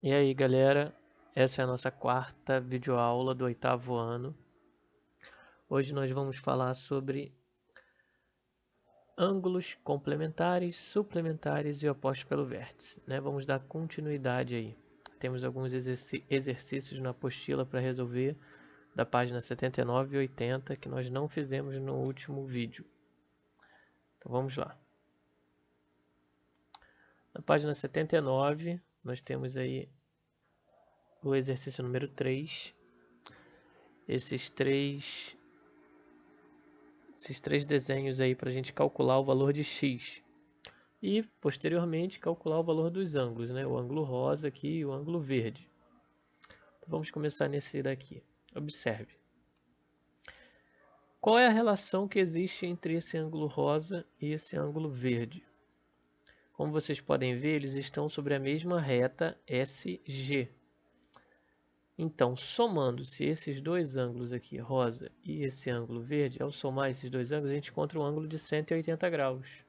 E aí, galera, essa é a nossa quarta videoaula do 8º ano. Hoje nós vamos falar sobre ângulos complementares, suplementares e opostos pelo vértice, né? Vamos dar continuidade aí. Temos alguns exercícios na apostila para resolver da página 79 e 80 que nós não fizemos no último vídeo. Então vamos lá. Na página 79, nós temos aí o exercício número 3. Esses três desenhos aí para a gente calcular o valor de x e posteriormente calcular o valor dos ângulos, né? O ângulo rosa aqui e o ângulo verde. Então, vamos começar nesse daqui. Observe. Qual é a relação que existe entre esse ângulo rosa e esse ângulo verde? Como vocês podem ver, eles estão sobre a mesma reta SG. Então, somando-se esses dois ângulos aqui, rosa e esse ângulo verde, ao somar esses dois ângulos, a gente encontra um ângulo de 180 graus.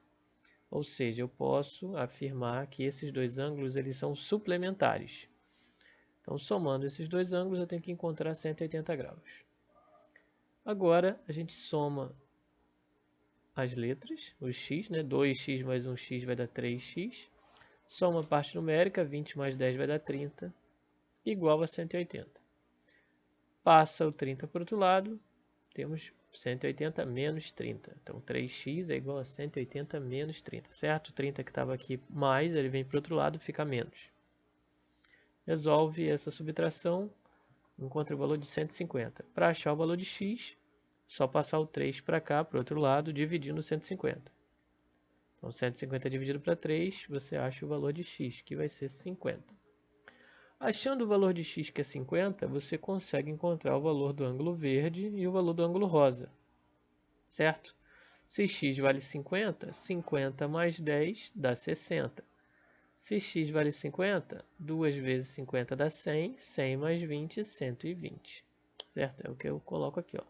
Ou seja, eu posso afirmar que esses dois ângulos eles são suplementares. Então, somando esses dois ângulos, eu tenho que encontrar 180 graus. Agora, a gente soma as letras, os x, né? 2x mais 1x vai dar 3x. Soma a parte numérica, 20 mais 10 vai dar 30, igual a 180. Passa o 30 para o outro lado, temos 180 menos 30. Então, 3x é igual a 180 menos 30, certo? 30 que estava aqui mais, ele vem para o outro lado, fica menos. Resolve essa subtração, encontra o valor de 150. Para achar o valor de x, só passar o 3 para cá, para o outro lado, dividindo 150. Então, 150 dividido para 3, você acha o valor de x, que vai ser 50. Achando o valor de x, que é 50, você consegue encontrar o valor do ângulo verde e o valor do ângulo rosa, certo? Se x vale 50, 50 mais 10 dá 60. Se x vale 50, 2 vezes 50 dá 100, 100 mais 20, 120. Certo? É o que eu coloco aqui, ó.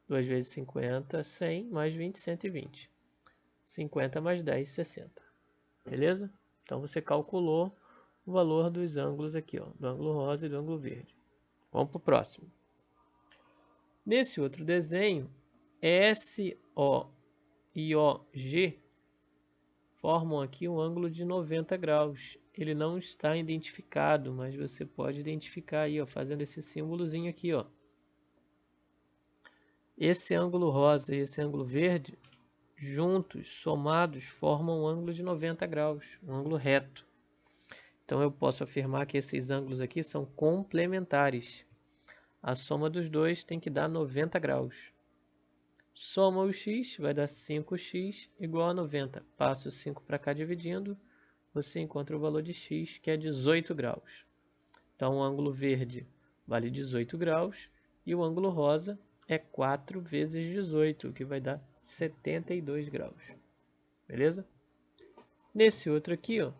2 vezes 50, 100, mais 20, 120. 50 mais 10, 60. Beleza? Então você calculou o valor dos ângulos aqui, ó, do ângulo rosa e do ângulo verde. Vamos para o próximo. Nesse outro desenho, SO e OG formam aqui um ângulo de 90 graus. Ele não está identificado, mas você pode identificar aí, ó, fazendo esse símbolozinho aqui, ó. Esse ângulo rosa e esse ângulo verde, juntos, somados, formam um ângulo de 90 graus, um ângulo reto. Então eu posso afirmar que esses ângulos aqui são complementares. A soma dos dois tem que dar 90 graus. Soma o x, vai dar 5x igual a 90. Passa o 5 para cá dividindo, você encontra o valor de x, que é 18 graus. Então, o ângulo verde vale 18 graus e o ângulo rosa é 4 vezes 18, que vai dar 72 graus. Beleza? Nesse outro aqui, ó,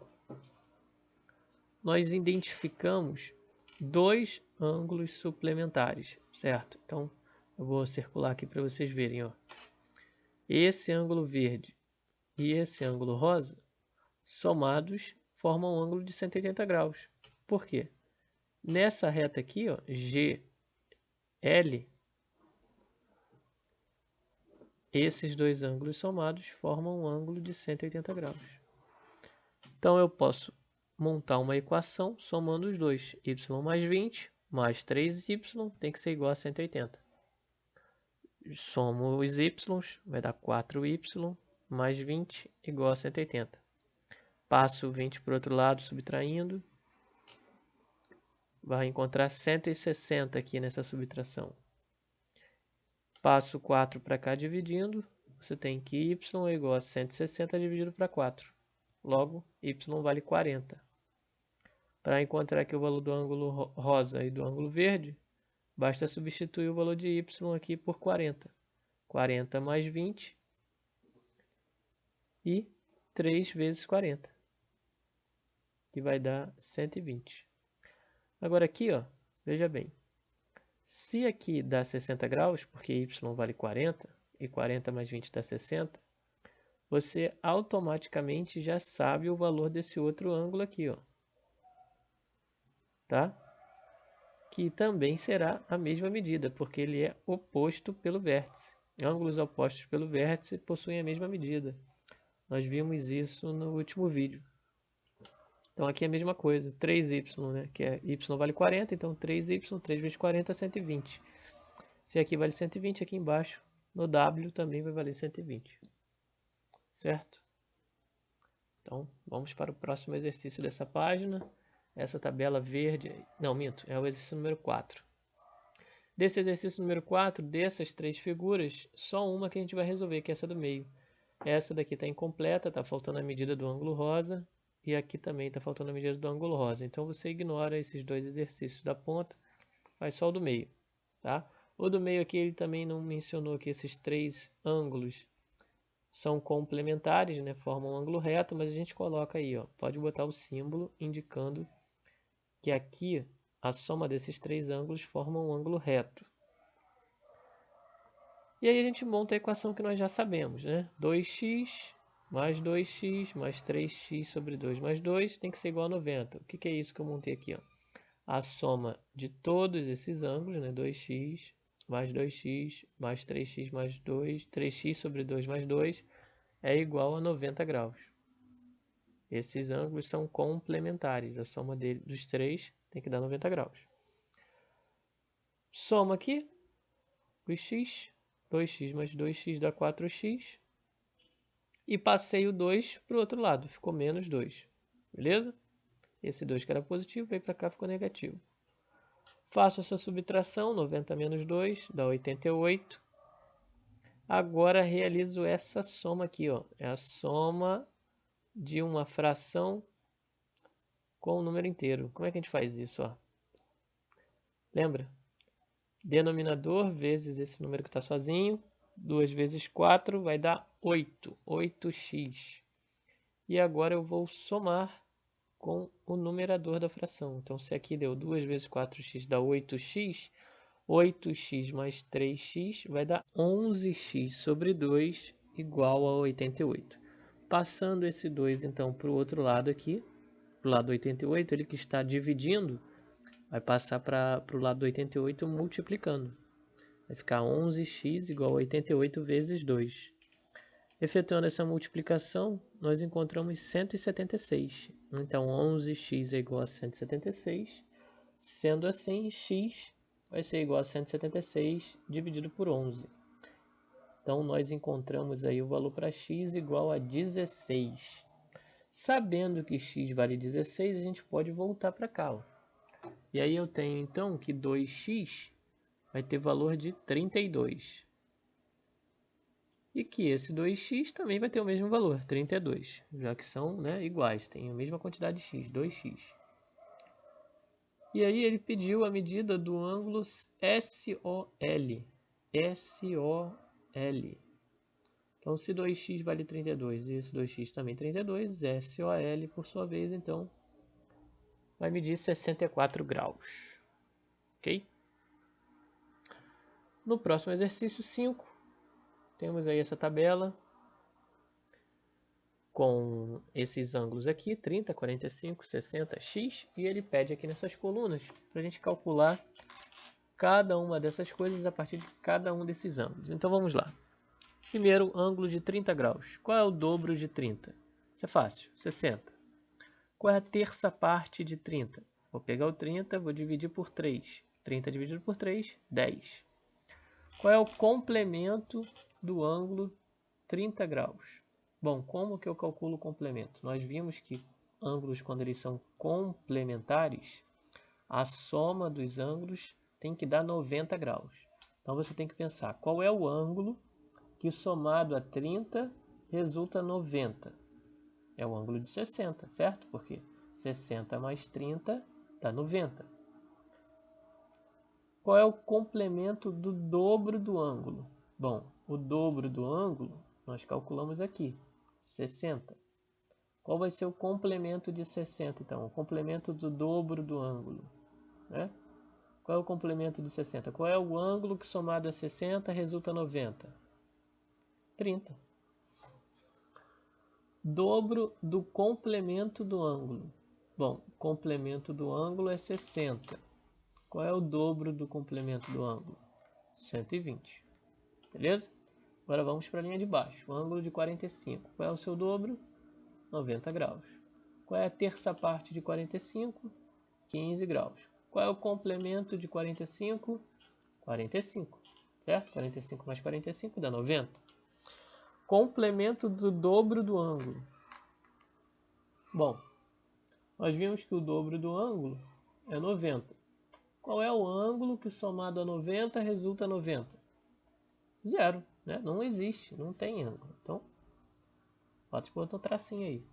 nós identificamos dois ângulos suplementares, certo? Então, eu vou circular aqui para vocês verem, ó. Esse ângulo verde e esse ângulo rosa, somados, formam um ângulo de 180 graus. Por quê? Nessa reta aqui, ó, GL, esses dois ângulos somados formam um ângulo de 180 graus. Então, eu posso montar uma equação somando os dois. Y mais 20 mais 3y tem que ser igual a 180. Somo os y, vai dar 4y mais 20 igual a 180. Passo o 20 para o outro lado, subtraindo. Vai encontrar 160 aqui nessa subtração. Passo 4 para cá dividindo. Você tem que y é igual a 160 dividido para 4. Logo, y vale 40. Para encontrar aqui o valor do ângulo rosa e do ângulo verde, basta substituir o valor de y aqui por 40. 40 mais 20 e 3 vezes 40, que vai dar 120. Agora aqui, ó, veja bem. Se aqui dá 60 graus, porque y vale 40, e 40 mais 20 dá 60, você automaticamente já sabe o valor desse outro ângulo aqui, ó. tá? Que também será a mesma medida, porque ele é oposto pelo vértice. Ângulos opostos pelo vértice possuem a mesma medida. Nós vimos isso no último vídeo. Então aqui é a mesma coisa, 3y, né? Que é y vale 40, então 3y, 3 vezes 40 é 120. Se aqui vale 120, aqui embaixo, no W também vai valer 120. Certo? Então, vamos para o próximo exercício dessa página. Essa tabela verde, não, minto, é o exercício número 4. Desse exercício número 4, dessas três figuras, só uma que a gente vai resolver, que é essa do meio. Essa daqui está incompleta, está faltando a medida do ângulo rosa, e aqui também está faltando a medida do ângulo rosa. Então, você ignora esses dois exercícios da ponta, faz só o do meio, tá? O do meio aqui, ele também não mencionou que esses três ângulos são complementares, né? Formam um ângulo reto, mas a gente coloca aí, ó, pode botar o símbolo indicando que aqui a soma desses três ângulos forma um ângulo reto. E aí a gente monta a equação que nós já sabemos, né? 2x mais 2x mais 3x sobre 2 mais 2 tem que ser igual a 90. O que é isso que eu montei aqui, ó? A soma de todos esses ângulos, né? 2x mais 2x mais 3x mais 2, 3x sobre 2 mais 2 é igual a 90 graus. Esses ângulos são complementares. A soma dos três tem que dar 90 graus. Soma aqui os x. 2x mais 2x dá 4x. E passei o 2 para o outro lado. Ficou menos 2. Beleza? Esse 2 que era positivo veio para cá, ficou negativo. Faço essa subtração. 90 menos 2 dá 88. Agora realizo essa soma aqui, ó. É a soma de uma fração com o número inteiro. Como é que a gente faz isso, ó? Lembra? Denominador vezes esse número que está sozinho. 2 vezes 4 vai dar 8. 8x. E agora eu vou somar com o numerador da fração. Então, se aqui deu 2 vezes 4x dá 8x, 8x mais 3x vai dar 11x sobre 2 igual a 88. Passando esse 2, então, para o outro lado aqui, para o lado 88, ele que está dividindo, vai passar para o lado 88 multiplicando. Vai ficar 11x igual a 88 vezes 2. Efetuando essa multiplicação, nós encontramos 176. Então, 11x é igual a 176. Sendo assim, x vai ser igual a 176 dividido por 11. Então, nós encontramos aí o valor para x igual a 16. Sabendo que x vale 16, a gente pode voltar para cá, ó. E aí eu tenho, então, que 2x vai ter valor de 32. E que esse 2x também vai ter o mesmo valor, 32. Já que são, né, iguais, tem a mesma quantidade de x, 2x. E aí ele pediu a medida do ângulo SOL. SOL. Então, se 2x vale 32 e esse 2x também 32, SOL, por sua vez, então, vai medir 64 graus. Ok? No próximo exercício 5, temos aí essa tabela com esses ângulos aqui, 30, 45, 60, x, e ele pede aqui nessas colunas para a gente calcular cada uma dessas coisas a partir de cada um desses ângulos. Então vamos lá. Primeiro, ângulo de 30 graus. Qual é o dobro de 30? Isso é fácil, 60. Qual é a terça parte de 30? Vou pegar o 30, vou dividir por 3. 30 dividido por 3, 10. Qual é o complemento do ângulo 30 graus? Bom, como que eu calculo o complemento? Nós vimos que ângulos, quando eles são complementares, a soma dos ângulos tem que dar 90 graus. Então você tem que pensar qual é o ângulo que somado a 30 resulta 90. É o ângulo de 60, certo? Porque 60 mais 30 dá 90. Qual é o complemento do dobro do ângulo? Bom, o dobro do ângulo nós calculamos aqui, 60. Qual vai ser o complemento de 60, então? O complemento do dobro do ângulo, né? Qual é o complemento de 60? Qual é o ângulo que somado a 60 resulta 90? 30. Dobro do complemento do ângulo. Bom, o complemento do ângulo é 60. Qual é o dobro do complemento do ângulo? 120. Beleza? Agora vamos para a linha de baixo. O ângulo de 45. Qual é o seu dobro? 90 graus. Qual é a terça parte de 45? 15 graus. Qual é o complemento de 45? 45. Certo? 45 mais 45 dá 90. Complemento do dobro do ângulo. Bom, nós vimos que o dobro do ângulo é 90. Qual é o ângulo que somado a 90 resulta 90? Zero, né? Não existe, não tem ângulo. Então, pode pôr outro tracinho aí.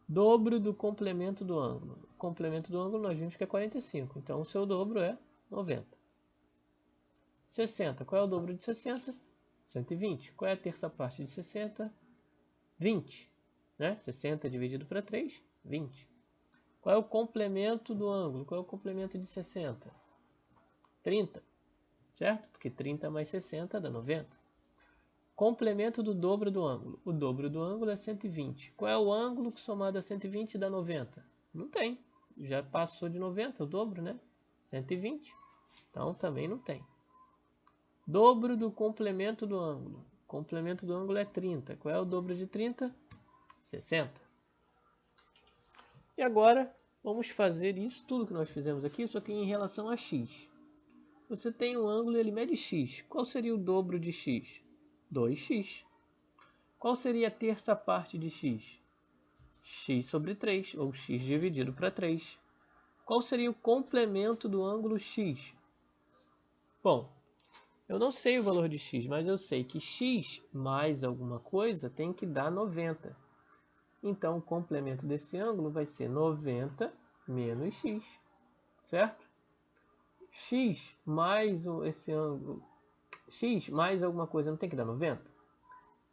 Dobro do complemento do ângulo. O complemento do ângulo nós vimos que é 45. Então, o seu dobro é 90. 60. Qual é o dobro de 60? 120. Qual é a terça parte de 60? 20. Né? 60 dividido para 3, 20. Qual é o complemento do ângulo? Qual é o complemento de 60? 30. Certo? Porque 30 mais 60 dá 90. Complemento do dobro do ângulo. O dobro do ângulo é 120. Qual é o ângulo que somado a 120 dá 90? Não tem. Já passou de 90, o dobro, né? 120. Então também não tem. Dobro do complemento do ângulo. O complemento do ângulo é 30. Qual é o dobro de 30? 60. E agora vamos fazer isso tudo que nós fizemos aqui, só que em relação a x. Você tem um ângulo e ele mede x. Qual seria o dobro de x? 2x. Qual seria a terça parte de x? X sobre 3, ou x dividido para 3. Qual seria o complemento do ângulo x? Bom, eu não sei o valor de x, mas eu sei que x mais alguma coisa tem que dar 90. Então, o complemento desse ângulo vai ser 90 menos x, certo? X mais esse ângulo, x mais alguma coisa não tem que dar 90?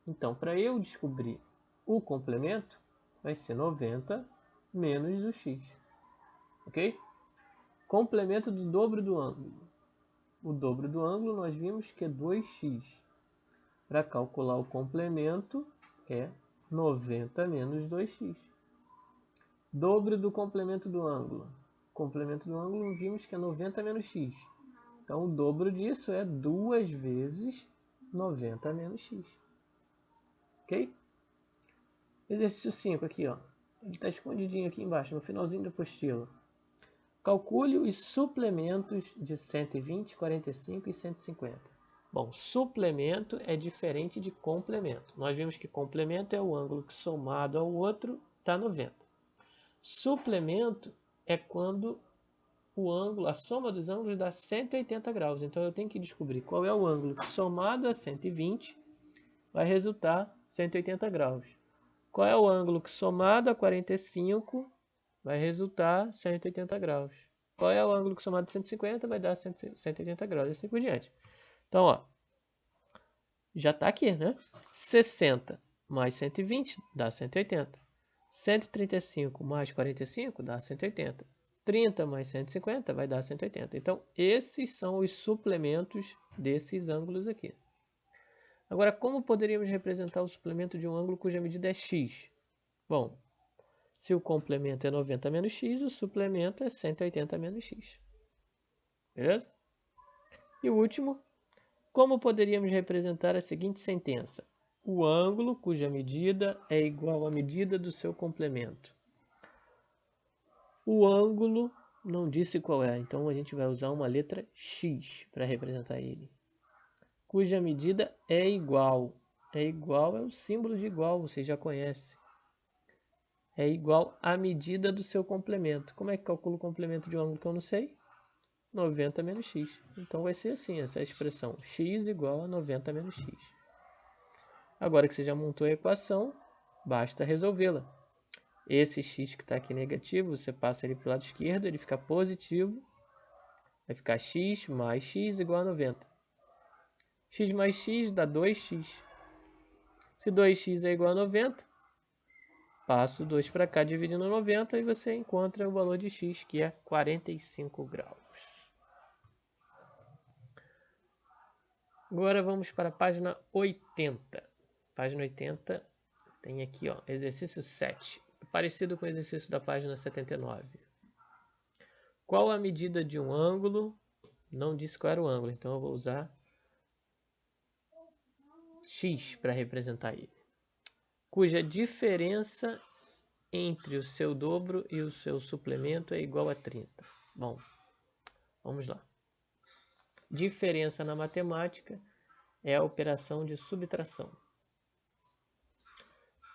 Então, para eu descobrir o complemento, vai ser 90 menos o x. Ok? Complemento do dobro do ângulo. O dobro do ângulo nós vimos que é 2x. Para calcular o complemento é 90 menos 2x. Dobro do complemento do ângulo. Complemento do ângulo vimos que é 90 menos x. Então o dobro disso é 2 vezes 90 menos x. Ok? Exercício 5 aqui, ó. Ele está escondidinho aqui embaixo, no finalzinho da apostila. Calcule os suplementos de 120, 45 e 150. Bom, suplemento é diferente de complemento. Nós vimos que complemento é o ângulo que somado ao outro dá 90. Suplemento é quando o ângulo, a soma dos ângulos dá 180 graus. Então eu tenho que descobrir qual é o ângulo que somado a 120 vai resultar 180 graus. Qual é o ângulo que somado a 45 vai resultar 180 graus? Qual é o ângulo que somado a 150 vai dar 180 graus, e assim por diante. Então, ó, já está aqui, né? 60 mais 120 dá 180. 135 mais 45 dá 180. 30 mais 150 vai dar 180. Então, esses são os suplementos desses ângulos aqui. Agora, como poderíamos representar o suplemento de um ângulo cuja medida é x? Bom, se o complemento é 90 menos x, o suplemento é 180 menos x. Beleza? E o último, como poderíamos representar a seguinte sentença? O ângulo cuja medida é igual à medida do seu complemento. O ângulo não disse qual é, então a gente vai usar uma letra x para representar ele. Cuja medida é igual. É igual é o símbolo de igual, você já conhece. É igual à medida do seu complemento. Como é que calculo o complemento de um ângulo que eu não sei? 90 menos x. Então vai ser assim, essa expressão. X igual a 90 menos x. Agora que você já montou a equação, basta resolvê-la. Esse x que está aqui negativo, você passa ele para o lado esquerdo, ele fica positivo. Vai ficar x mais x igual a 90. X mais x dá 2x. Se 2x é igual a 90, passo 2 para cá dividindo 90 e você encontra o valor de x, que é 45 graus. Agora vamos para a página 80. Página 80 tem aqui, ó, exercício 7. parecido com o exercício da página 79. Qual a medida de um ângulo? Não disse qual era o ângulo, então eu vou usar x para representar ele. Cuja diferença entre o seu dobro e o seu suplemento é igual a 30. Bom, vamos lá. Diferença na matemática é a operação de subtração.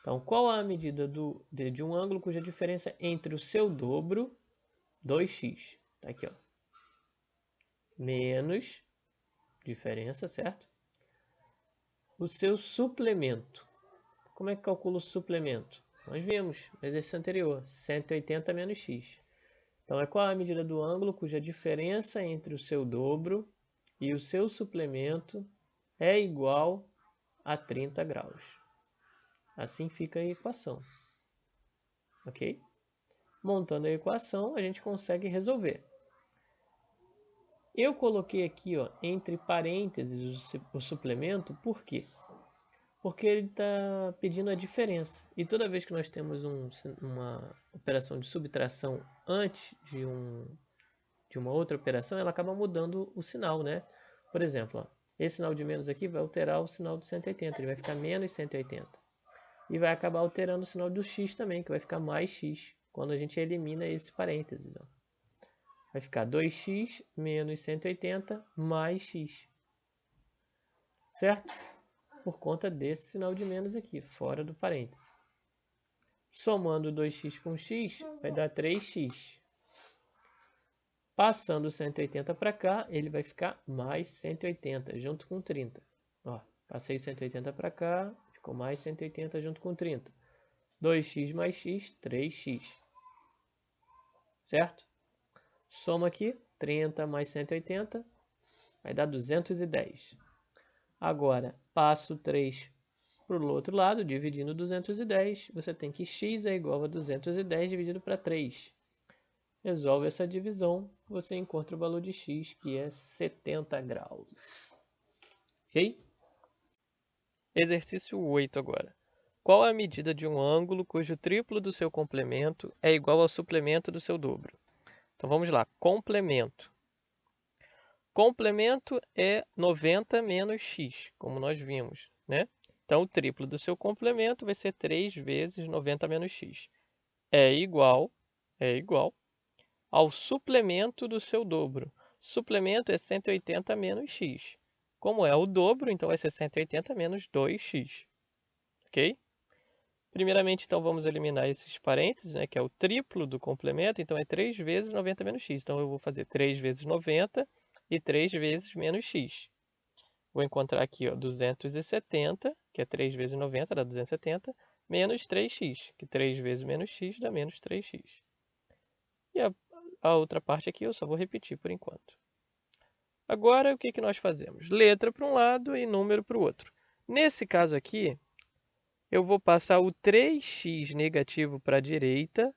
Então, qual a medida de um ângulo cuja diferença entre o seu dobro, 2x, tá aqui, ó, menos diferença, certo? O seu suplemento. Como é que calcula o suplemento? Nós vimos no exercício anterior, 180 menos x. Então, é qual a medida do ângulo cuja diferença entre o seu dobro e o seu suplemento é igual a 30 graus. Assim fica a equação. Ok? Montando a equação, a gente consegue resolver. Eu coloquei aqui, ó, entre parênteses o suplemento, por quê? Porque ele está pedindo a diferença. E toda vez que nós temos uma operação de subtração antes de uma outra operação, ela acaba mudando o sinal, né? Por exemplo, ó, esse sinal de menos aqui vai alterar o sinal do 180, ele vai ficar menos 180. E vai acabar alterando o sinal do x também, que vai ficar mais x, quando a gente elimina esse parênteses. Ó. Vai ficar 2x menos 180 mais x. Certo? Por conta desse sinal de menos aqui, fora do parênteses. Somando 2x com x, vai dar 3x. Passando 180 para cá, ele vai ficar mais 180, junto com 30. Ó, passei 180 para cá, ficou mais 180 junto com 30. 2x mais x, 3x. Certo? Soma aqui, 30 mais 180, vai dar 210. Agora, passo 3 para o outro lado, dividindo 210, você tem que x é igual a 210 dividido para 3. Resolve essa divisão, você encontra o valor de x, que é 70 graus. Ok? Exercício 8 agora. Qual a medida de um ângulo cujo triplo do seu complemento é igual ao suplemento do seu dobro? Então vamos lá, complemento. Complemento é 90 menos x, como nós vimos, né? Então, o triplo do seu complemento vai ser 3 vezes 90 menos x. É igual ao suplemento do seu dobro. Suplemento é 180 menos x. Como é o dobro, então vai ser 180 menos 2x. Ok? Primeiramente, então, vamos eliminar esses parênteses, né, que é o triplo do complemento. Então, é 3 vezes 90 menos x. Então, eu vou fazer 3 vezes 90 e 3 vezes menos x. Vou encontrar aqui, ó, 270, que é 3 vezes 90, dá 270, menos 3x, que 3 vezes menos x dá menos 3x. E a outra parte aqui eu só vou repetir por enquanto. Agora, o que nós fazemos? Letra para um lado e número para o outro. Nesse caso aqui, eu vou passar o 3x negativo para a direita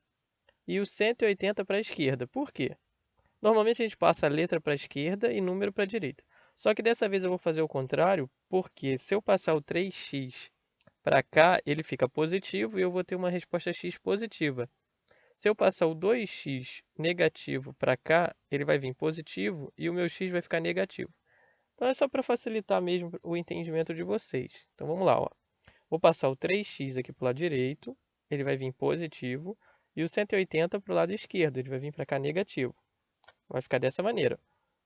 e o 180 para a esquerda. Por quê? Normalmente a gente passa a letra para a esquerda e número para a direita. Só que dessa vez eu vou fazer o contrário, porque se eu passar o 3x para cá, ele fica positivo e eu vou ter uma resposta x positiva. Se eu passar o 2x negativo para cá, ele vai vir positivo e o meu x vai ficar negativo. Então é só para facilitar mesmo o entendimento de vocês. Então vamos lá, ó. Vou passar o 3x aqui para o lado direito, ele vai vir positivo, e o 180 para o lado esquerdo, ele vai vir para cá negativo. Vai ficar dessa maneira.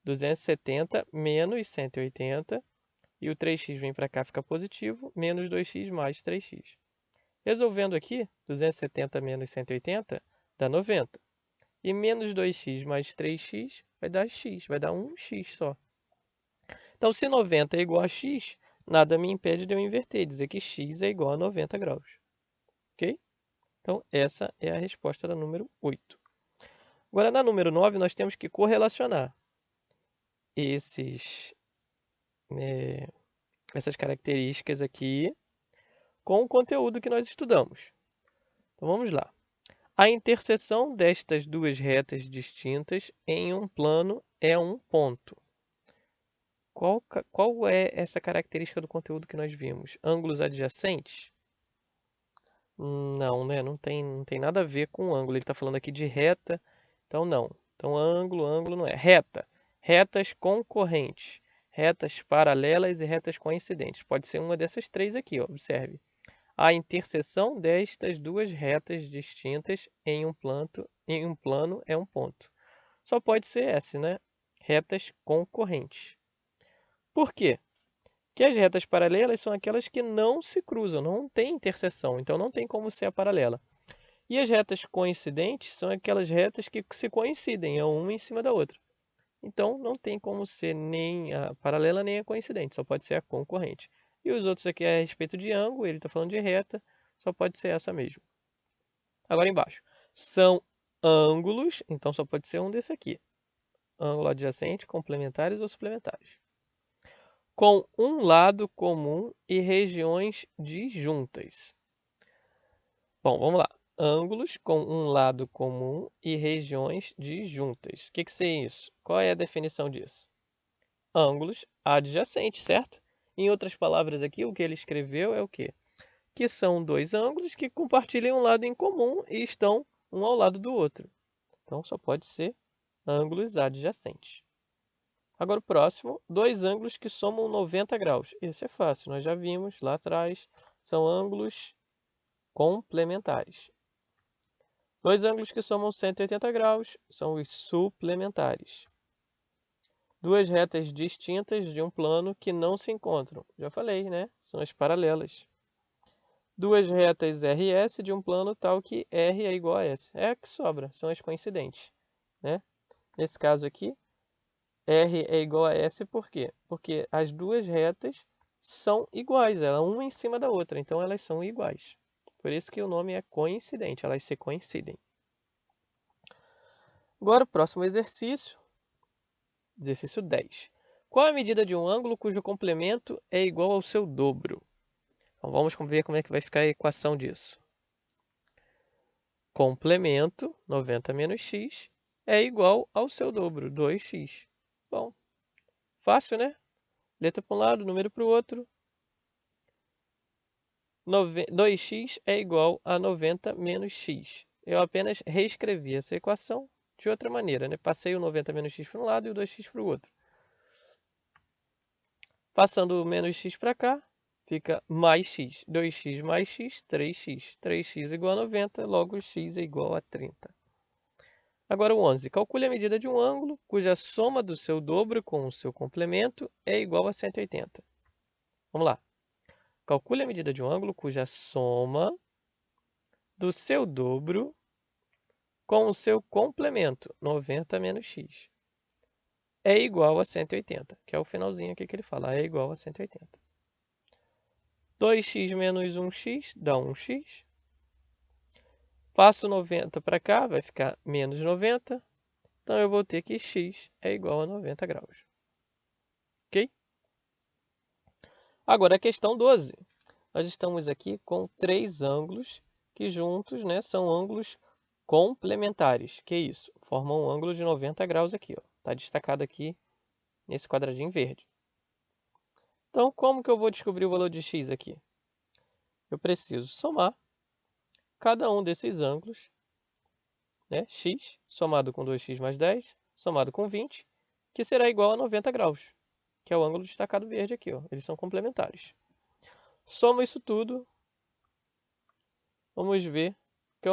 270 menos 180, e o 3x vem para cá, fica positivo, menos 2x mais 3x. Resolvendo aqui, 270 menos 180 dá 90. E menos 2x mais 3x vai dar x, vai dar 1x só. Então, se 90 é igual a x, nada me impede de eu inverter, dizer que x é igual a 90 graus. Ok? Então, essa é a resposta da número 8. Agora, na número 9, nós temos que correlacionar essas características aqui com o conteúdo que nós estudamos. Então, vamos lá. A interseção destas duas retas distintas em um plano é um ponto. Qual é essa característica do conteúdo que nós vimos? Ângulos adjacentes? Não, né? Não tem nada a ver com ângulo. Ele está falando aqui de reta, então não. Então ângulo não é. Reta. Retas concorrentes. Retas paralelas e retas coincidentes. Pode ser uma dessas três aqui, ó. Observe. A interseção destas duas retas distintas em um plano é um ponto. Só pode ser essa, né? Retas concorrentes. Por quê? Que as retas paralelas são aquelas que não se cruzam, não tem interseção, então não tem como ser a paralela. E as retas coincidentes são aquelas retas que se coincidem, é uma em cima da outra. Então não tem como ser nem a paralela nem a coincidente, só pode ser a concorrente. E os outros aqui é a respeito de ângulo, ele está falando de reta, só pode ser essa mesmo. Agora embaixo, são ângulos, então só pode ser um desse aqui. Ângulo adjacente, complementares ou suplementares. Com um lado comum e regiões disjuntas. Bom, vamos lá. Ângulos com um lado comum e regiões disjuntas. O que seria isso? Qual é a definição disso? Ângulos adjacentes, certo? Em outras palavras aqui, o que ele escreveu é o quê? Que são dois ângulos que compartilham um lado em comum e estão um ao lado do outro. Então, só pode ser ângulos adjacentes. Agora o próximo, dois ângulos que somam 90 graus. Esse é fácil, nós já vimos lá atrás. São ângulos complementares. Dois ângulos que somam 180 graus são os suplementares. Duas retas distintas de um plano que não se encontram. Já falei, né? São as paralelas. Duas retas RS de um plano tal que R é igual a S. É a que sobra, são as coincidentes, né? Nesse caso aqui, R é igual a S por quê? Porque as duas retas são iguais, uma em cima da outra, então elas são iguais. Por isso que o nome é coincidente, elas se coincidem. Agora o próximo exercício, exercício 10. Qual a medida de um ângulo cujo complemento é igual ao seu dobro? Então vamos ver como é que vai ficar a equação disso. Complemento, 90 menos x, é igual ao seu dobro, 2x. Bom, fácil, né? Letra para um lado, número para o outro. 2x é igual a 90 menos x. Eu apenas reescrevi essa equação de outra maneira, né? Passei o 90 menos x para um lado e o 2x para o outro. Passando o menos x para cá, fica mais x. 2x mais x, 3x. 3x igual a 90, logo x é igual a 30. Agora o 11. Calcule a medida de um ângulo cuja soma do seu dobro com o seu complemento é igual a 180. Vamos lá. Calcule a medida de um ângulo cuja soma do seu dobro com o seu complemento, 90 menos x, é igual a 180, que é o finalzinho aqui que ele fala, é igual a 180. 2x menos 1x dá 1x. Passo 90 para cá, vai ficar menos 90. Então, eu vou ter que x é igual a 90 graus. Ok? Agora, a questão 12. Nós estamos aqui com três ângulos que juntos, né, são ângulos complementares. Que isso? Formam um ângulo de 90 graus aqui. Está destacado aqui nesse quadradinho verde. Então, como que eu vou descobrir o valor de x aqui? Eu preciso somar cada um desses ângulos, né? X somado com 2x mais 10, somado com 20, que será igual a 90 graus, que é o ângulo destacado verde aqui. Eles são complementares. Somo isso tudo. Vamos ver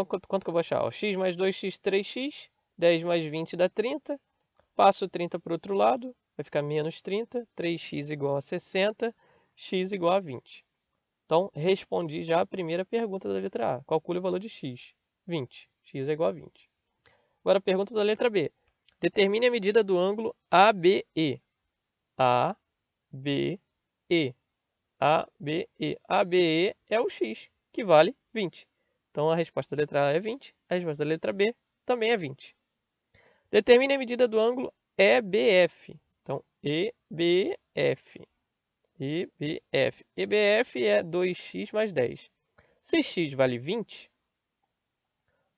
quanto que eu vou achar. X mais 2x, 3x. 10 mais 20 dá 30. Passo 30 para o outro lado. Vai ficar menos 30. 3x igual a 60. X igual a 20. Então, respondi já a primeira pergunta da letra A. Calcule o valor de x. 20. X é igual a 20. Agora a pergunta da letra B. Determine a medida do ângulo ABE. ABE. ABE. ABE é o x, que vale 20. Então, a resposta da letra A é 20. A resposta da letra B também é 20. Determine a medida do ângulo EBF. Então, EBF. EBF. EBF é 2x mais 10. Se x vale 20,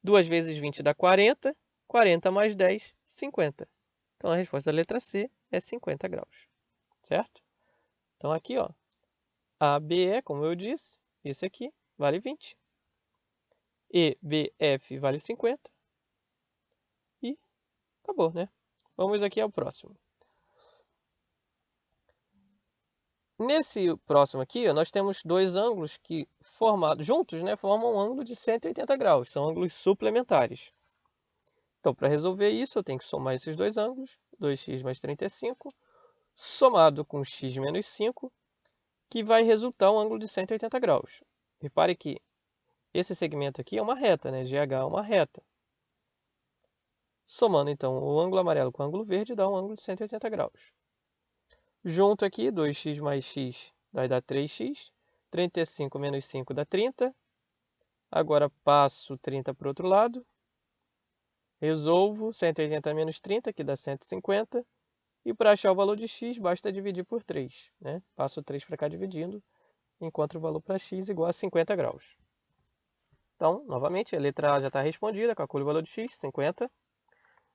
2 vezes 20 dá 40. 40 mais 10, 50. Então, a resposta da letra C é 50 graus. Certo? Então, aqui, ó, ABE, como eu disse, esse aqui vale 20. EBF vale 50. E acabou, né? Vamos aqui ao próximo. Nesse próximo aqui, ó, nós temos dois ângulos que, formados juntos, né, formam um ângulo de 180 graus. São ângulos suplementares. Então, para resolver isso, eu tenho que somar esses dois ângulos. 2x mais 35, somado com x menos 5, que vai resultar um ângulo de 180 graus. Repare que esse segmento aqui é uma reta, né? GH é uma reta. Somando, então, o ângulo amarelo com o ângulo verde, dá um ângulo de 180 graus. Junto aqui, 2x mais x vai dar 3x. 35 menos 5 dá 30. Agora passo 30 para o outro lado. Resolvo 180 menos 30, que dá 150. E para achar o valor de x, basta dividir por 3. Né? Passo 3 para cá dividindo. Encontro o valor para x igual a 50 graus. Então, novamente, a letra A já está respondida. Calcule o valor de x, 50.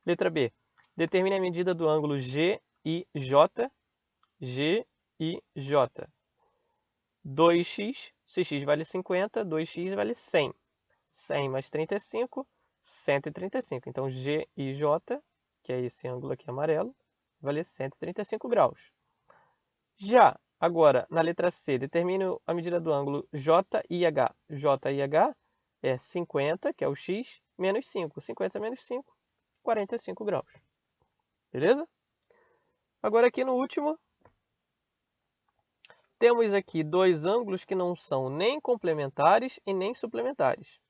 Letra B. Determine a medida do ângulo GIJ. GIJ. 2x, se x vale 50, 2x vale 100. 100 mais 35, 135. Então, GIJ, que é esse ângulo aqui amarelo, vale 135 graus. Já agora, na letra C, determine a medida do ângulo JIH. JIH é 50, que é o x, menos 5. 50 menos 5, 45 graus. Beleza? Agora aqui no último, temos aqui dois ângulos que não são nem complementares e nem suplementares.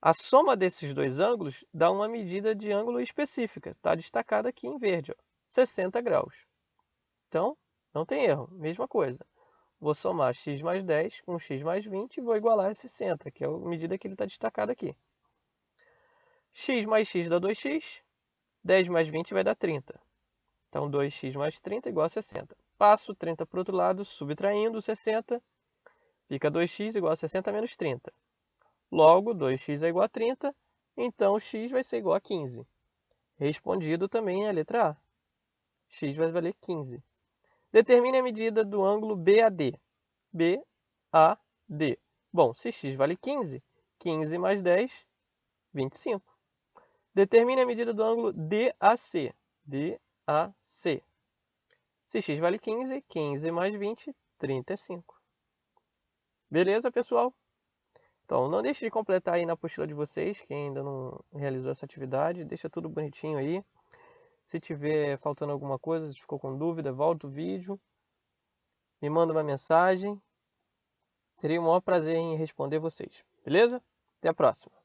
A soma desses dois ângulos dá uma medida de ângulo específica. Está destacada aqui em verde, ó, 60 graus. Então, não tem erro, mesma coisa. Vou somar x mais 10 com x mais 20 e vou igualar a 60, que é a medida que ele está destacado aqui. X mais x dá 2x, 10 mais 20 vai dar 30. Então, 2x mais 30 igual a 60. Passo 30 para o outro lado, subtraindo 60, fica 2x igual a 60 menos 30. Logo, 2x é igual a 30, então x vai ser igual a 15. Respondido também a letra A. X vai valer 15. Determine a medida do ângulo BAD. BAD. Bom, se x vale 15, 15 mais 10, 25. Determine a medida do ângulo DAC. DAC. Se x vale 15, 15 mais 20, 35. Beleza, pessoal? Então, não deixe de completar aí na apostila de vocês, quem ainda não realizou essa atividade. Deixa tudo bonitinho aí. Se tiver faltando alguma coisa, se ficou com dúvida, volta o vídeo. Me manda uma mensagem. Terei o maior prazer em responder vocês. Beleza? Até a próxima.